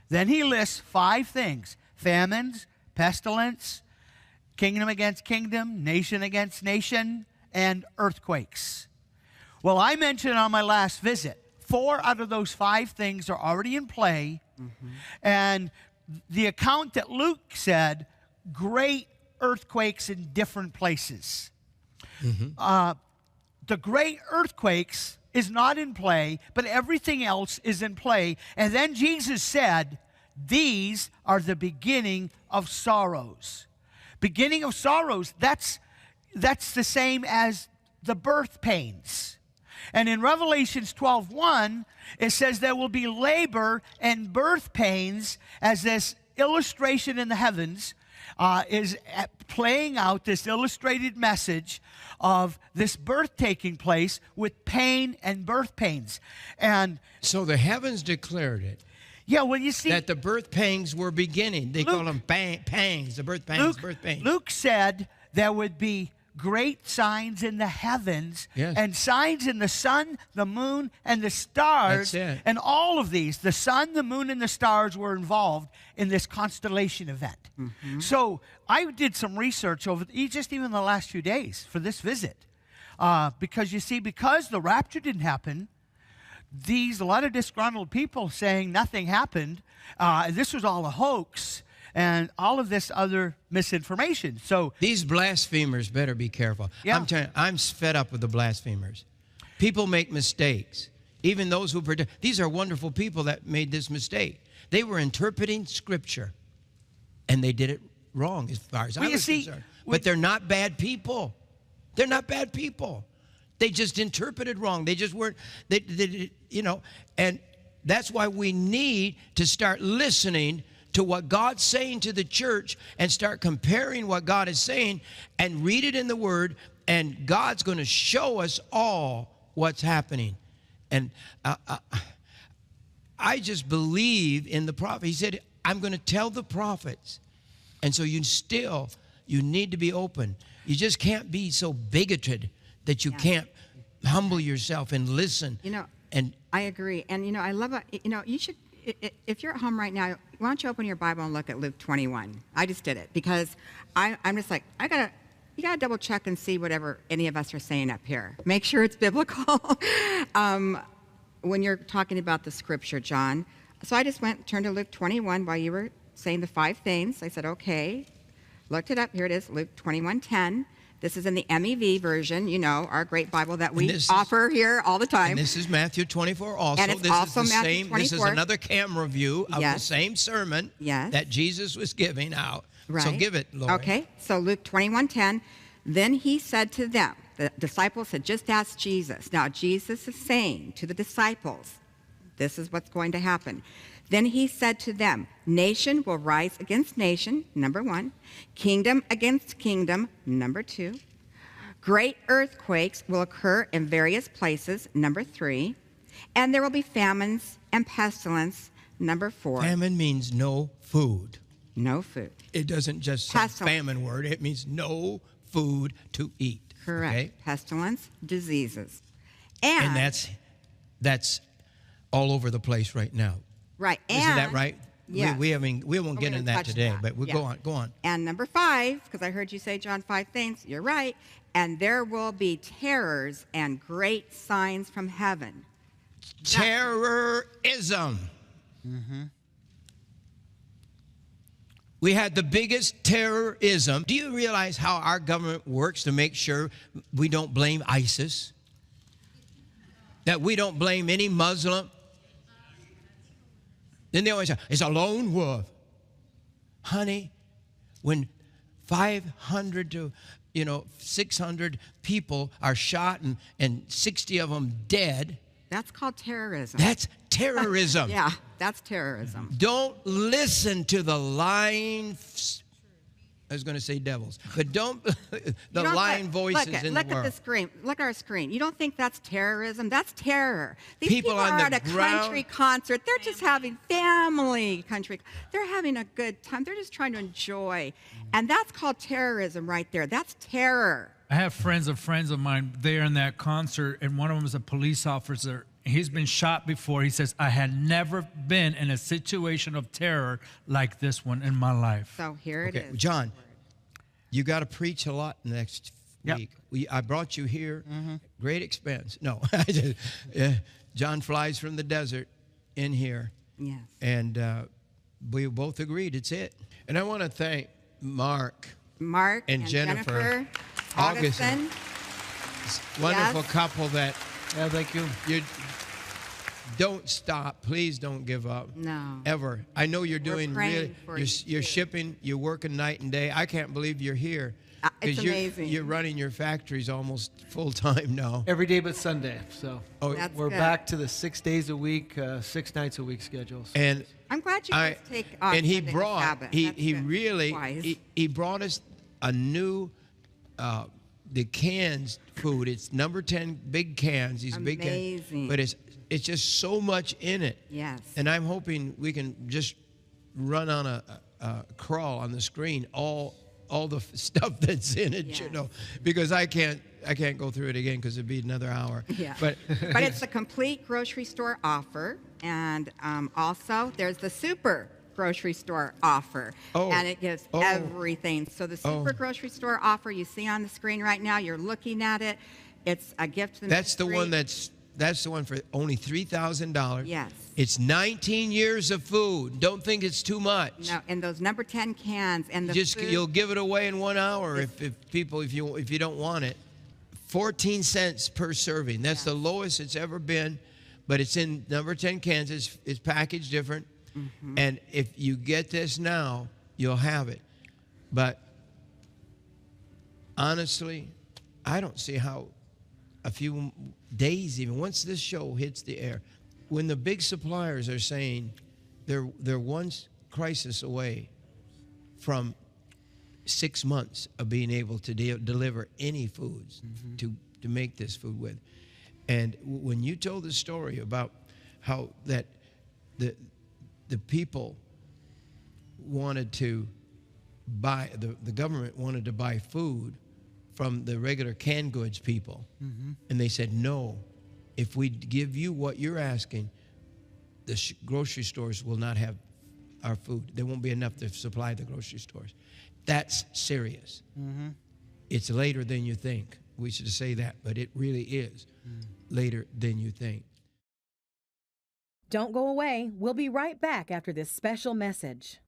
Then he lists 5 things: famines, pestilence, kingdom against kingdom, nation against nation, and earthquakes. Well, I mentioned on my last visit, 4 out of those 5 things are already in play. And the account that Luke said, great earthquakes in different places. The great earthquakes is not in play, but everything else is in play. And then Jesus said, these are the beginning of sorrows. Beginning of sorrows, that's the same as the birth pains. And in Revelations 12:1, it says there will be labor and birth pains as this illustration in the heavens is playing out this illustrated message of this birth taking place with pain and birth pains. And
So the heavens declared it.
yeah, well, you see,
That the birth pangs were beginning. They call them pangs, the birth pangs, birth pains.
Luke said there would be great signs in the heavens,
Yes.
and signs in the sun, the moon, and the stars.
That's it.
And all of these, the sun, the moon, and the stars were involved in this constellation event. So I did some research over just even the last few days for this visit. Because you see, because the rapture didn't happen, a lot of disgruntled people saying nothing happened, this was all a hoax, and all of this other misinformation. So
These blasphemers better be careful.
Yeah.
I'm telling you, I'm fed up with the blasphemers. People make mistakes. Even those who predict. These are wonderful people that made this mistake. They were interpreting Scripture, and they did it wrong as far as I
Well, you
was
see,
concerned. But they're not bad people. They're not bad people. They just interpreted wrong. They just weren't, and that's why we need to start listening to what God's saying to the church and start comparing what God is saying and read it in the Word, and God's going to show us all what's happening. And I just believe in the prophet. He said, I'm going to tell the prophets. And so you need to be open. You just can't be so bigoted that you can't humble yourself and listen. And
I agree. And, I love it. You should, if you're at home right now, why don't you open your Bible and look at Luke 21? I just did it because I'm just like, you got to double check and see whatever any of us are saying up here. Make sure it's biblical when you're talking about the Scripture, John. So I just turned to Luke 21 while you were saying the 5 things. I said, okay. Looked it up. Here it is, Luke 21:10. This is in the MEV version, our great Bible that we offer here all the time.
And this is Matthew 24 also.
And it's
this
also
is the
Matthew
same.
24.
This is another camera view of the same sermon that Jesus was giving out.
Right.
So give it, Lord.
Okay, so Luke 21:10. Then he said to them, the disciples had just asked Jesus. Now Jesus is saying to the disciples, this is what's going to happen. Then he said to them, nation will rise against nation, number 1. Kingdom against kingdom, number 2. Great earthquakes will occur in various places, number 3. And there will be famines and pestilence, number 4.
Famine means no food.
No food.
It doesn't just say famine word. It means no food to eat.
Correct.
Okay?
Pestilence, diseases.
And that's all over the place right now.
Right.
Isn't that right?
Yes.
We won't get into that today, but we'll go on.
And number 5, because I heard you say, John, 5 things. You're right. And there will be terrors and great signs from heaven.
Terrorism. We had the biggest terrorism. Do you realize how our government works to make sure we don't blame ISIS? That we don't blame any Muslim? Then they always say, it's a lone wolf. Honey, when 500 to 600 people are shot and 60 of them dead.
That's called terrorism.
That's terrorism.
Yeah, that's terrorism.
Don't listen to the lying, I was going to say devils, but don't, lying voices in the world.
Look at the screen. Look at our screen. You don't think that's terrorism? That's terror. These
People
people
on
are
the
at a
ground-
country concert. They're just having family country. They're having a good time. They're just trying to enjoy. And that's called terrorism right there. That's terror.
I have friends of mine there in that concert, and one of them is a police officer. He's been shot before. He says, I had never been in a situation of terror like this one in my life.
So here it is.
John, you got to preach a lot next
Yep.
week. I brought you here, great expense. No, John flies from the desert in here.
Yes.
And we both agreed it's it. And I want to thank Mark
and
Jennifer
Augustin.
Wonderful
Yes.
couple that
Yeah, thank you.
you don't stop. Please don't give up.
No.
Ever. I know you're doing
praying
really.
for
You're
you.
shipping. You're working night and day. I can't believe you're here. 'Cause
It's amazing.
You're running your factories almost full time now.
Every day but Sunday. So
Oh,
That's
we're
good.
back to the 6 days a week, 6 nights a week schedules.
And
I'm glad you guys take off
and he
Sunday and
brought
Sabbath.
he
That's
he
good.
really
Wise.
he brought us a new the cans food. It's number 10 big cans. These big cans,
Amazing.
but it's just so much in it.
Yes.
And I'm hoping we can just run on a crawl on the screen all the stuff that's in it,
Yes.
because I can't go through it again because it'd be another hour.
Yeah.
But
But it's a complete grocery store offer. And also, there's the super grocery store offer.
Oh.
And it gives
Oh.
everything. So the super
Oh.
grocery store offer you see on the screen right now, you're looking at it. It's a gift to the
that's the
ministry.
one that's the one for only $3,000.
Yes.
It's 19 years of food. Don't think it's too much.
No, and those number 10 cans and the food.
You'll give it away in 1 hour if you don't want it. 14 cents per serving. That's the lowest it's ever been, but it's in number 10 cans. It's packaged different. And if you get this now, you'll have it. But honestly, I don't see how a few days, even once this show hits the air, when the big suppliers are saying they're one crisis away from 6 months of being able to deliver any foods to make this food with. And when you told the story about how that the people wanted to buy, the government wanted to buy food from the regular canned goods people. And they said, no, if we give you what you're asking, the grocery stores will not have our food. There won't be enough to supply the grocery stores. That's serious. It's later than you think. We should say that, but it really is later than you think.
Don't go away. We'll be right back after this special message.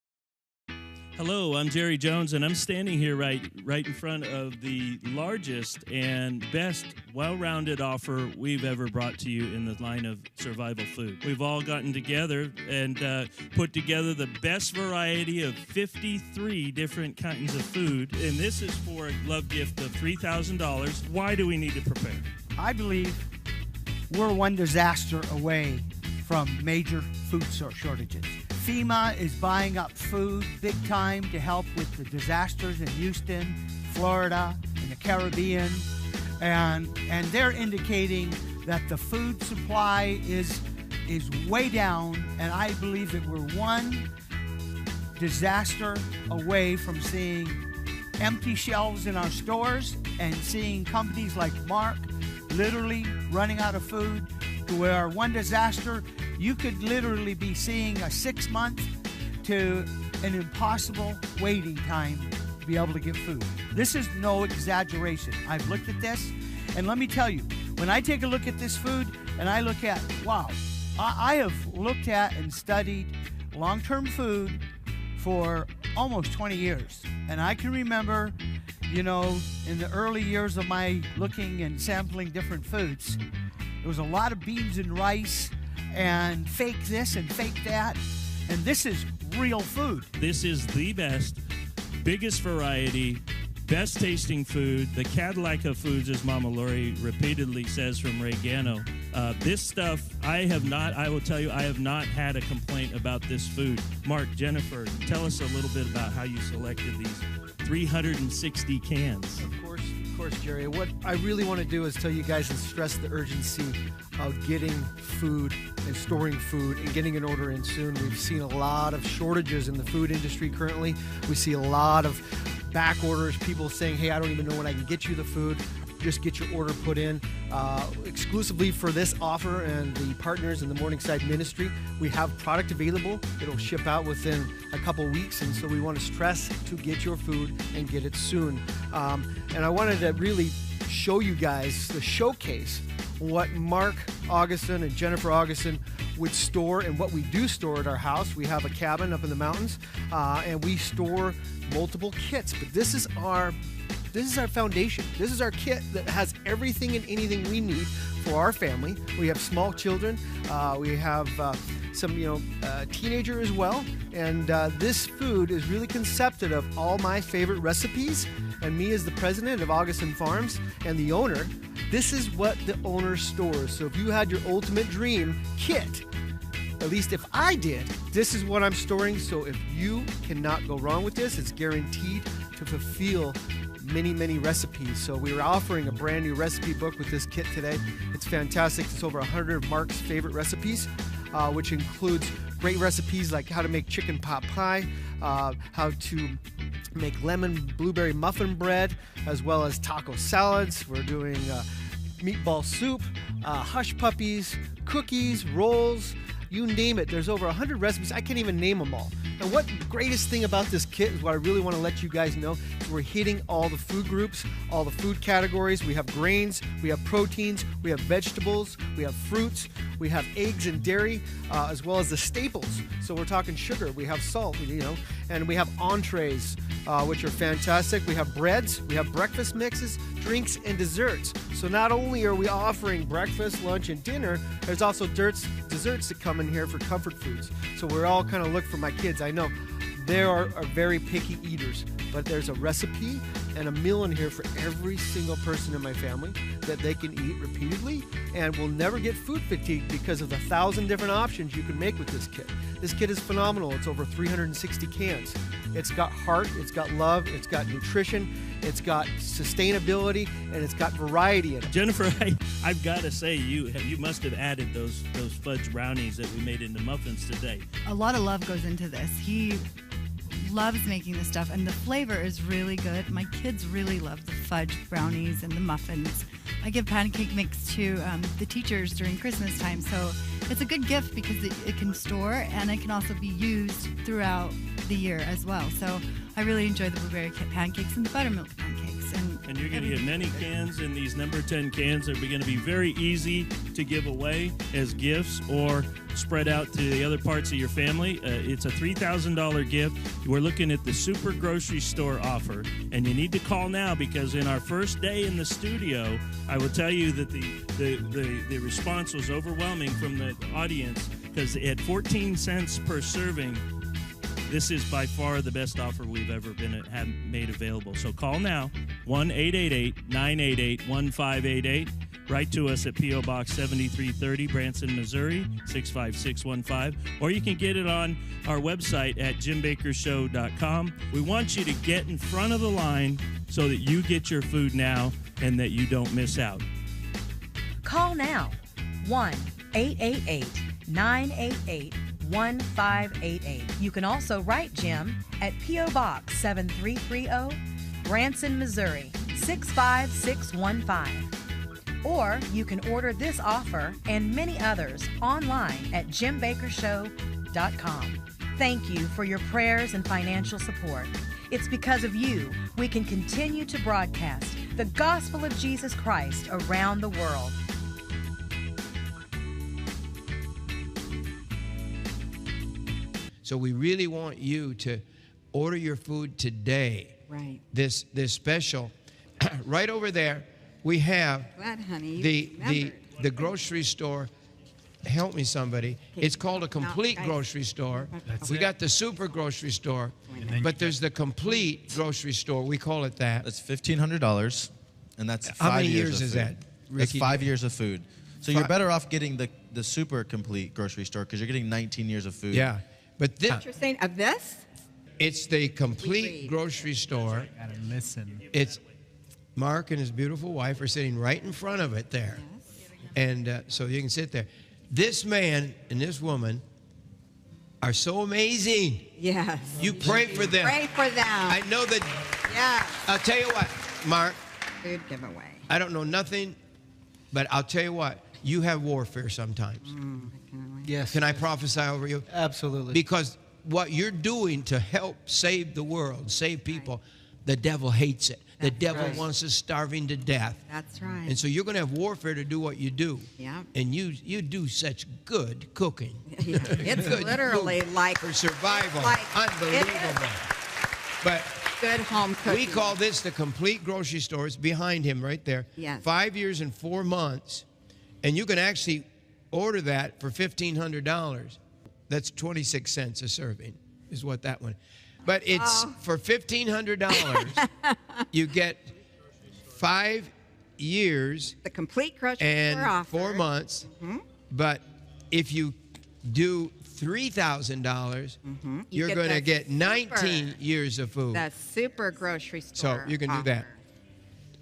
Hello, I'm Jerry Jones, and I'm standing here right in front of the largest and best well-rounded offer we've ever brought to you in the line of survival food. We've all gotten together and put together the best variety of 53 different kinds of food, and this is for a love gift of $3,000. Why do we need to prepare?
I believe we're one disaster away from major food shortages. FEMA is buying up food big time to help with the disasters in Houston, Florida, and the Caribbean. And they're indicating that the food supply is way down, and I believe that we're one disaster away from seeing empty shelves in our stores and seeing companies like Mark literally running out of food, to where one disaster, you could literally be seeing a 6-month to an impossible waiting time to be able to get food. This is no exaggeration. I've looked at this, and let me tell you, when I take a look at this food and I look at, wow, I have looked at and studied long-term food for almost 20 years. And I can remember, in the early years of my looking and sampling different foods, there was a lot of beans and rice and fake this and fake that. And this is real food.
This is the best, biggest variety, best tasting food, the Cadillac of foods, as Mama Lori repeatedly says from Ray Gano. This stuff, I will tell you, I have not had a complaint about this food. Mark, Jennifer, tell us a little bit about how you selected these 360 cans.
Of course, Jerry. What I really want to do is tell you guys and stress the urgency of getting food and storing food and getting an order in soon. We've seen a lot of shortages in the food industry currently. We see a lot of back orders, people saying, hey, I don't even know when I can get you the food. Just get your order put in. Exclusively for this offer and the partners in the Morningside Ministry, we have product available. It'll ship out within a couple weeks, and so we want to stress to get your food and get it soon. And I wanted to really show you guys the showcase what Mark Augustin and Jennifer Augustin would store and what we do store at our house. We have a cabin up in the mountains, and we store multiple kits, but this is our foundation. This is our kit that has everything and anything we need for our family. We have small children. We have some, teenager as well. And this food is really concepted of all my favorite recipes. And me as the president of Augustin Farms and the owner, this is what the owner stores. So if you had your ultimate dream kit, at least if I did, this is what I'm storing. So if you cannot go wrong with this, it's guaranteed to fulfill many recipes. So we were offering a brand new recipe book with this kit today. It's fantastic. It's over 100 of Mark's favorite recipes, which includes great recipes like how to make chicken pot pie, how to make lemon blueberry muffin bread, as well as taco salads. We're doing meatball soup, hush puppies, cookies, rolls, you name it. There's over 100 recipes. I can't even name them all. And what the greatest thing about this kit is what I really want to let you guys know is we're hitting all the food groups, all the food categories. We have grains, we have proteins, we have vegetables, we have fruits, we have eggs and dairy, as well as the staples. So we're talking sugar, we have salt, and we have entrees, which are fantastic. We have breads, we have breakfast mixes, drinks, and desserts. So not only are we offering breakfast, lunch, and dinner, there's also desserts that come in here for comfort foods. So we're all kind of look for my kids. I know they are very picky eaters, but there's a recipe and a meal in here for every single person in my family that they can eat repeatedly and will never get food fatigue because of the 1,000 different options you can make with this kit. This kit is phenomenal. It's over 360 cans. It's got heart, it's got love, it's got nutrition, it's got sustainability, and it's got variety in it.
Jennifer, I've got to say, you must have added those fudge brownies that we made into muffins today.
A lot of love goes into this. He loves making this stuff, and the flavor is really good. My kids really love the fudge brownies and the muffins. I give pancake mix to the teachers during Christmas time, so it's a good gift because it can store and it can also be used throughout the year as well. So I really enjoy the blueberry pancakes and the buttermilk pancakes.
And you're going to get many cans in these number 10 cans. They're going to be very easy to give away as gifts or spread out to the other parts of your family. It's a $3,000 gift. We're looking at the Super Grocery Store offer, and you need to call now because in our first day in the studio, I will tell you that the response was overwhelming from the audience because at 14 cents per serving, this is by far the best offer we've ever had made available. So call now, 1-888-988-1588. Write to us at P.O. Box 7330, Branson, Missouri, 65615. Or you can get it on our website at jimbakershow.com. We want you to get in front of the line so that you get your food now and that you don't miss out.
Call now, 1-888-988-1588. You can also write Jim at P.O. Box 7330, Branson, Missouri, 65615. Or you can order this offer and many others online at jimbakershow.com. Thank you for your prayers and financial support. It's because of you we can continue to broadcast the gospel of Jesus Christ around the world.
So we really want you to order your food today.
Right.
This special. Right over there, we have
Glad, honey. you
the
remembered.
grocery store. Help me, somebody. It's called a complete
guys.
grocery store.
That's
We
it.
got the super grocery store,
then
but there's the complete grocery store. We call it that.
That's $1,500, and that's
How
5
many
years
years
of
is
food.
that,
That's
Ricky?
5 years of food. So you're better off getting the super complete grocery store because you're getting 19 years of food.
Yeah, but this,
What you're saying of this?
it's the complete
read.
grocery store.
Gotta listen.
It's Mark and his beautiful wife are sitting right in front of it there, and so you can sit there. This man and this woman are so amazing.
Yes.
You pray for them.
Pray for them.
I know that.
Yeah.
I'll tell you what, Mark.
Food giveaway.
I don't know nothing, but I'll tell you what. You have warfare sometimes.
Yes.
Can I prophesy over you?
Absolutely.
Because what you're doing to help save the world, save people, the devil hates it. The devil
right.
wants us starving to death.
That's right.
And so you're going to have warfare to do what you do.
Yeah.
And you do such good cooking.
Yeah. It's
Good
literally
food
like
for survival.
like-
Unbelievable. But
good home cooking.
we call this the complete grocery store. It's behind him right there.
Yes.
5 years and 4 months. And you can actually order that for $1,500. That's 26 cents a serving is what that one. But it's for $1,500, you get 5 years
the complete grocery
and
store offer.
4 months. But if you do $3,000,
You
you're
get
going to
the
get 19
super-
years of food.
The super grocery
So
store.
you can do that.
offer.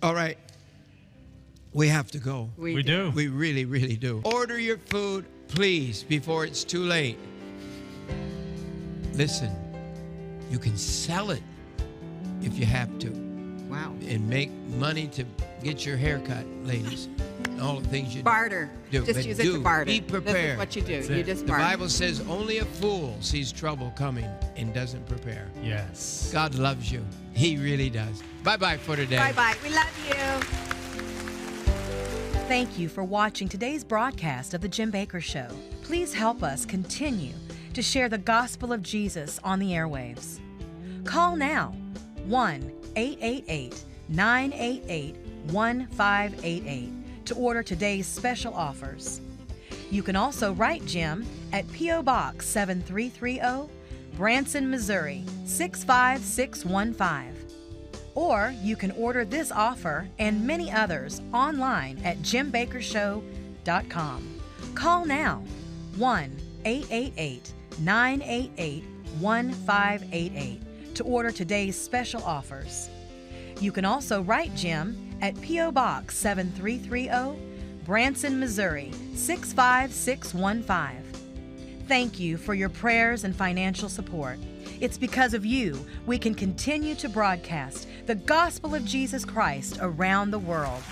All right. We have to go.
We do.
We really, really do. Order your food, please, before it's too late. Listen, you can sell it if you have to
Wow.
and make money to get your hair cut, ladies. And all the things you
Barter.
do.
Just
But
use it to barter.
Be
This
prepared.
is what you do.
That's
You
it.
just
The
barter.
Bible says only a fool sees trouble coming and doesn't prepare.
Yes.
God loves you. He really does. Bye-bye for today.
Bye-bye. We love you.
Thank you for watching today's broadcast of The Jim Baker Show. Please help us continue to share the gospel of Jesus on the airwaves. Call now 1-888-988-1588 to order today's special offers. You can also write Jim at P.O. Box 7330, Branson, Missouri 65615. Or you can order this offer and many others online at jimbakershow.com. Call now 1-888-988-1588 to order today's special offers. You can also write Jim at P.O. Box 7330, Branson, Missouri 65615. Thank you for your prayers and financial support. It's because of you we can continue to broadcast the gospel of Jesus Christ around the world.